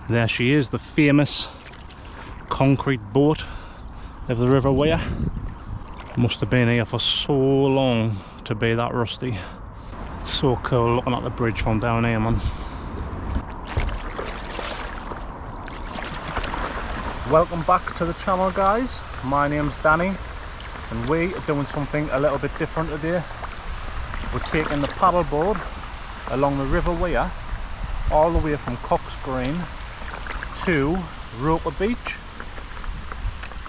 There she is, the famous concrete boat of the River Wear. Must have been here for so long to be that rusty. It's so cool looking at the bridge from down here, man. Welcome back to the channel, guys. My name's Danny and we are doing something a little bit different today. We're taking the paddleboard along the River Wear all the way from Cox Green to Roker Beach.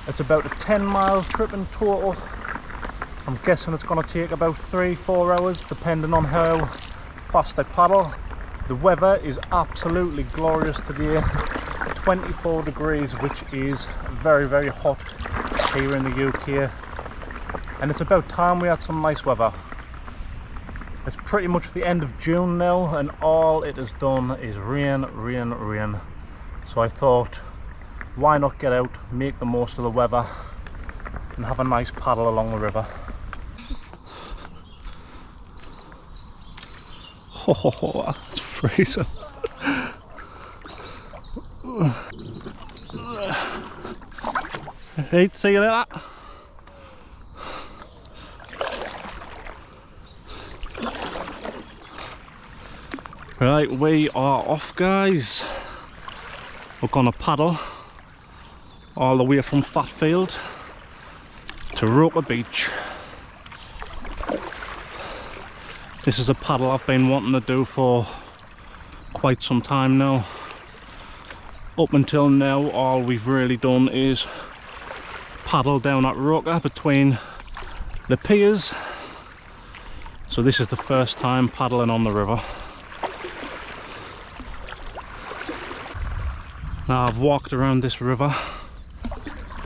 It's about a 10-mile trip in total. I'm guessing it's going to take about 3-4 hours depending on how fast I paddle. The weather is absolutely glorious today. 24 degrees, which is very, very hot here in the UK. And it's about time we had some nice weather. It's pretty much the end of June now and all it has done is rain, rain, rain. So I thought, why not get out, make the most of the weather and have a nice paddle along the river. Oh, it's freezing. Hate to see you like that. Right, we are off, guys. We're gonna paddle all the way from Fatfield to Roker Beach. This is a paddle I've been wanting to do for quite some time now. Up until now, all we've really done is paddle down at Roker between the piers. So this is the first time paddling on the river. Now I've walked around this river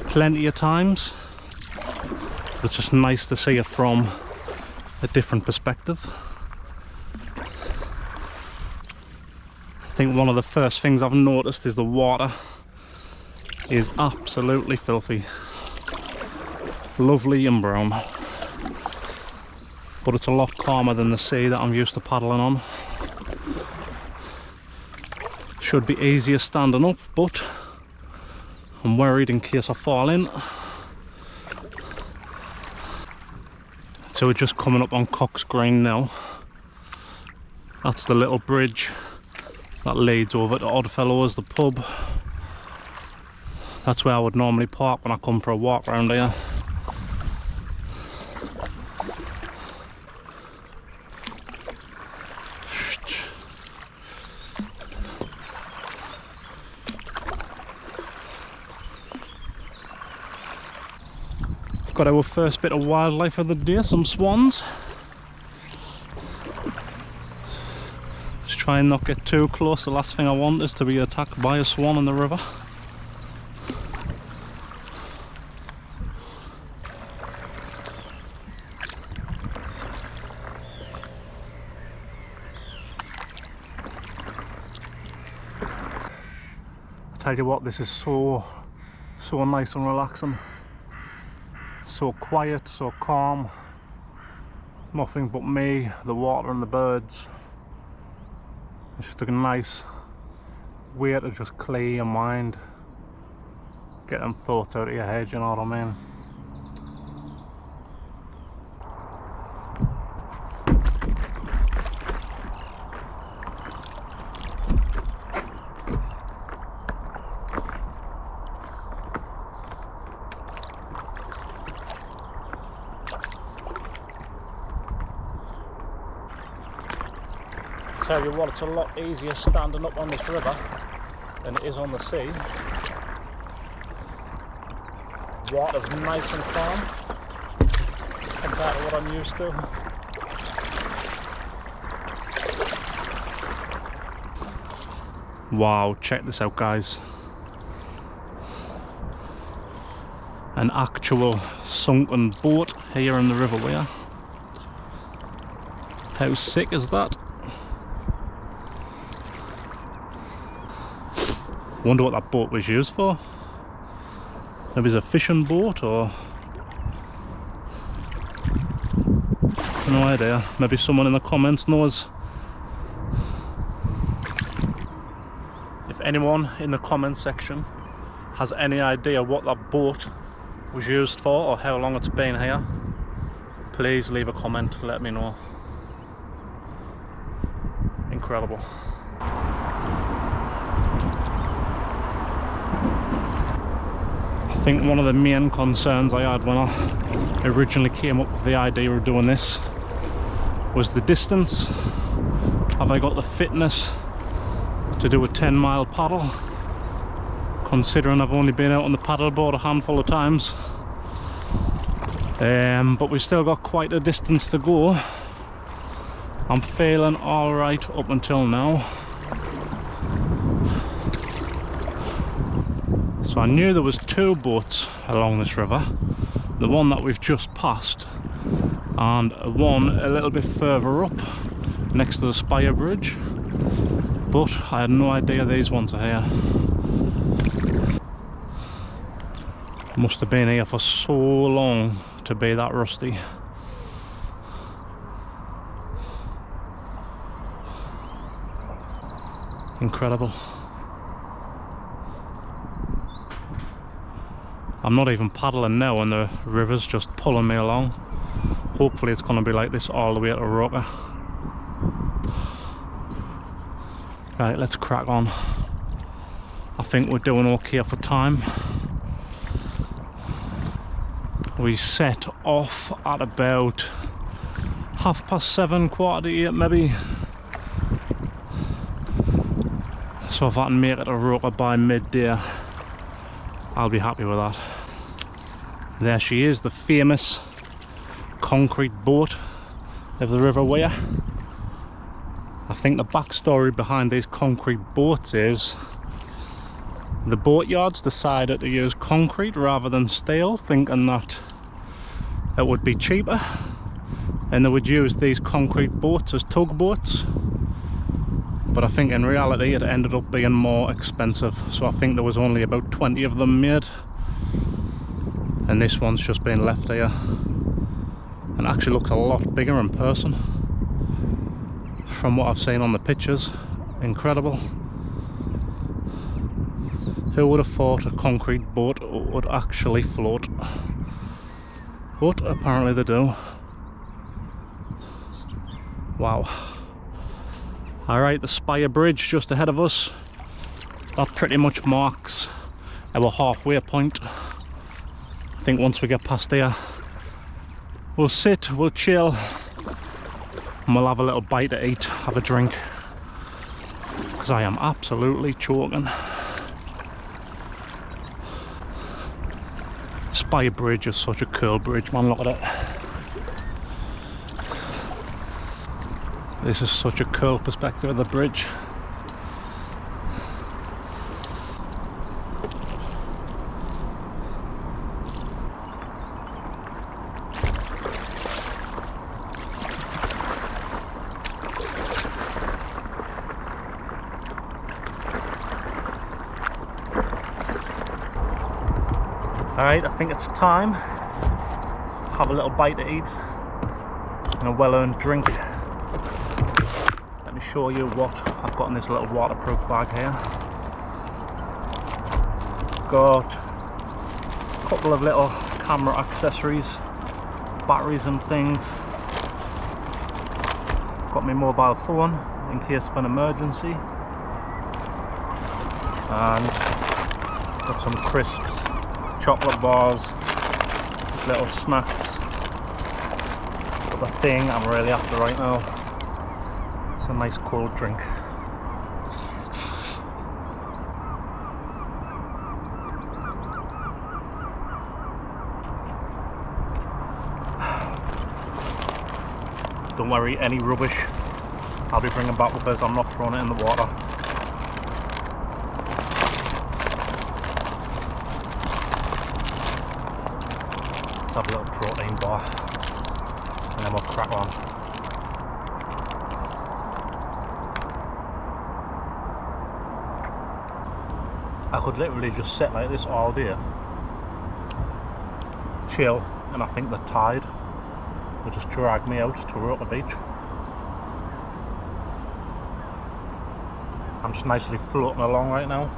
plenty of times. It's just nice to see it from a different perspective. I think one of the first things I've noticed is the water is absolutely filthy. Lovely and brown. But it's a lot calmer than the sea that I'm used to paddling on. Should be easier standing up, but I'm worried in case I fall in. So we're just coming up on Cox Green now. That's the little bridge that leads over to Oddfellows, the pub. That's where I would normally park when I come for a walk around here. Got our first bit of wildlife of the day, some swans. Let's try and not get too close. The last thing I want is to be attacked by a swan in the river. I tell you what, this is so nice and relaxing. It's so quiet, so calm. Nothing but me, the water and the birds. It's just a nice way to just clear your mind. Get them thoughts out of your head, you know what I mean? Tell you what, it's a lot easier standing up on this river than it is on the sea. Water's nice and calm compared to what I'm used to. Wow, check this out, guys. An actual sunken boat here in the River Wear. How sick is that? Wonder what that boat was used for. Maybe it's a fishing boat, or no idea. Maybe someone in the comments knows If anyone in the comment section has any idea what that boat was used for or how long it's been here, please leave a comment, let me know. Incredible. I think one of the main concerns I had when I originally came up with the idea of doing this was the distance. Have I got the fitness to do a 10-mile paddle, considering I've only been out on the paddleboard a handful of times? But we've still got quite a distance to go. I'm feeling alright up until now. So I knew there was two boats along this river, the one that we've just passed and one a little bit further up next to the Spire Bridge, but I had no idea these ones are here. Must have been here for so long to be that rusty. Incredible. I'm not even paddling now and the river's just pulling me along. Hopefully it's going to be like this all the way to Roker. Right, let's crack on. I think we're doing okay for time. We set off at about 7:30, 7:45 maybe. So if I can make it to Roker by midday, I'll be happy with that. There she is, the famous concrete boat of the River Wear. I think the backstory behind these concrete boats is the boatyards decided to use concrete rather than steel, thinking that it would be cheaper, and they would use these concrete boats as tugboats. But I think in reality it ended up being more expensive, so I think there was only about 20 of them made, and this one's just been left here, and actually looks a lot bigger in person from what I've seen on the pictures. Incredible. Who would have thought a concrete boat would actually float? But apparently they do. Wow. Alright, the Spire Bridge just ahead of us. That pretty much marks our halfway point. I think once we get past here, we'll sit, we'll chill, and we'll have a little bite to eat, have a drink, because I am absolutely choking. Spire Bridge is such a cool bridge, man, look at it. This is such a cool perspective of the bridge. Alright, I think it's time. Have a little bite to eat and a well-earned drink. Let me show you what I've got in this little waterproof bag here. Got a couple of little camera accessories, batteries and things. Got my mobile phone in case of an emergency, and got some crisps, chocolate bars, little snacks. But the thing I'm really after right now, it's a nice cold drink. Don't worry, any rubbish I'll be bringing back with us. I'm not throwing it in the water. Let's have a little protein bar and then we'll crack on. I could literally just sit like this all day, chill, and I think the tide will just drag me out to Roker Beach. I'm I'm just nicely floating along right now.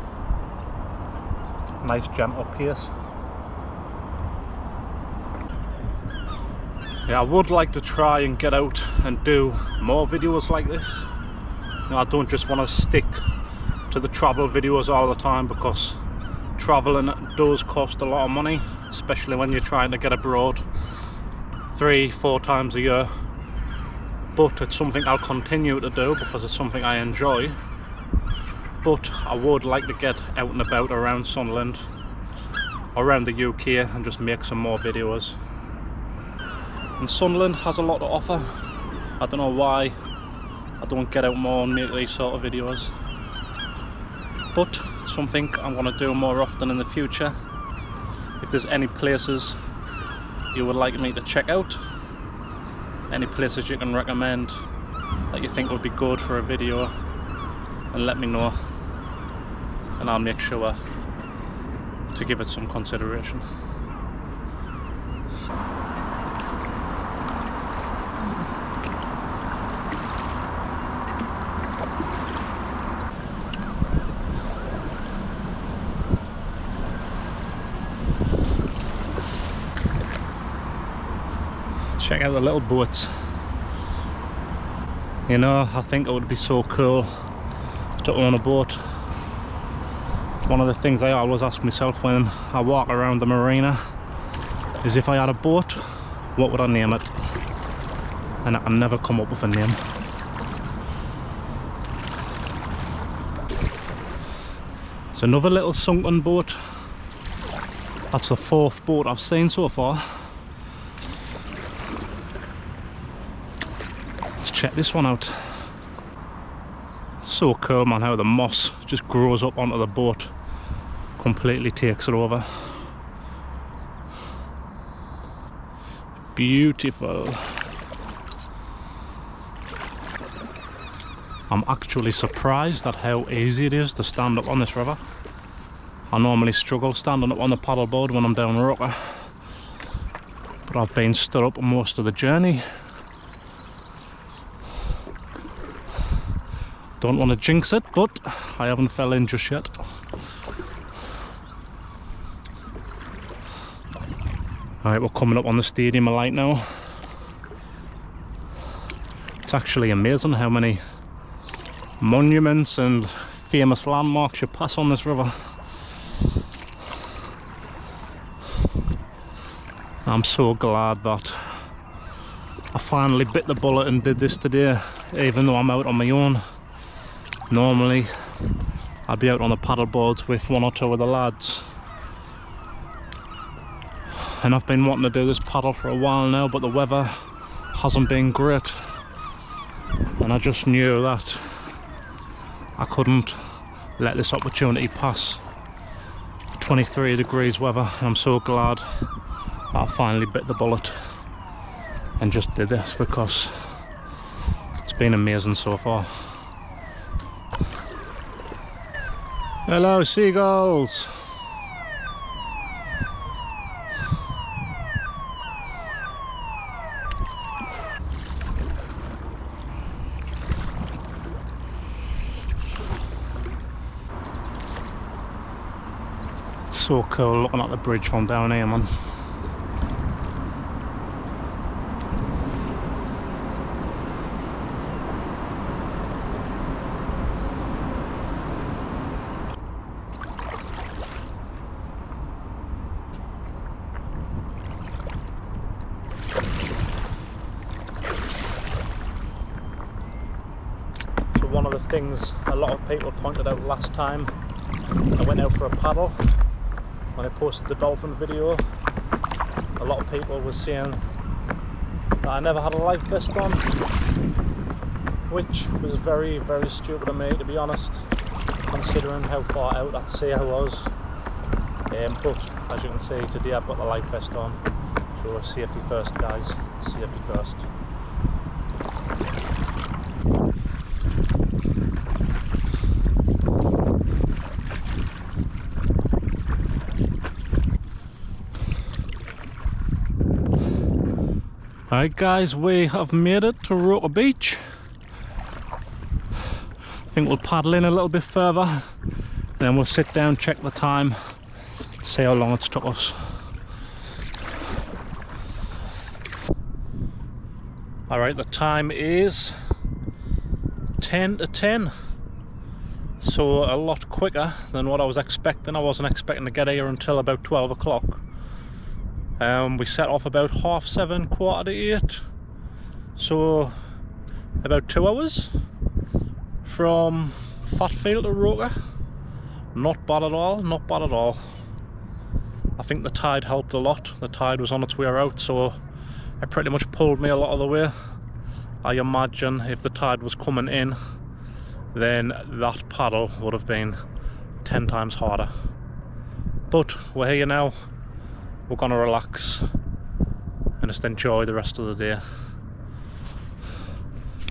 Nice gentle pace. Yeah, I would like to try and get out and do more videos like this. You know, I don't just want to stick to the travel videos all the time, because traveling does cost a lot of money, especially when you're trying to get abroad 3-4 times a year. But it's something I'll continue to do because it's something I enjoy. But I would like to get out and about around Sunderland, around the UK, and just make some more videos. And Sunderland has a lot to offer. I don't know why I don't get out more and make these sort of videos, but it's something I'm going to do more often in the future. If there's any places you would like me to check out, any places you can recommend that you think would be good for a video, and let me know, and I'll make sure to give it some consideration. Check out the little boats. You know, I think it would be so cool to own a boat. One of the things I always ask myself when I walk around the marina is, if I had a boat, what would I name it? And I can never come up with a name. It's another little sunken boat. That's the 4th boat I've seen so far. Let's check this one out. It's so cool, man, how the moss just grows up onto the boat, completely takes it over. Beautiful. I'm actually surprised at how easy it is to stand up on this river. I normally struggle standing up on the paddleboard when I'm down Roker, but I've been stood up most of the journey. Don't want to jinx it, but I haven't fell in just yet. Alright, we're coming up on the stadium of light now. It's actually amazing how many monuments and famous landmarks you pass on this river. I'm so glad that I finally bit the bullet and did this today, even though I'm out on my own. Normally I'd be out on the paddle boards with 1 or 2 of the lads, and I've been wanting to do this paddle for a while now, but the weather hasn't been great, and I just knew that I couldn't let this opportunity pass. 23 degrees weather, and I'm so glad that I finally bit the bullet and just did this, because it's been amazing so far. Hello, seagulls! It's so cool looking at the bridge from down here, man. One of the things a lot of people pointed out last time I went out for a paddle, when I posted the dolphin video, a lot of people were saying that I never had a life vest on, which was very, very stupid of me, to be honest, considering how far out at sea I was. But as you can see, today I've got the life vest on, so safety first, guys, safety first. Alright guys, we have made it to Roker Beach. think we'll paddle in a little bit further, then we'll sit down, check the time, see how long it's took us. Alright, the time is 10 to 10, so a lot quicker than what I was expecting. I wasn't expecting to get here until about 12 o'clock. We set off about 7:30, 8:15, so about 2 hours from Fatfield to Roker. Not bad at all, not bad at all. I think the tide helped a lot. The tide was on its way out, so it pretty much pulled me a lot of the way. I imagine if the tide was coming in, then that paddle would have been 10 times harder. But we're here now, we're gonna relax and just enjoy the rest of the day.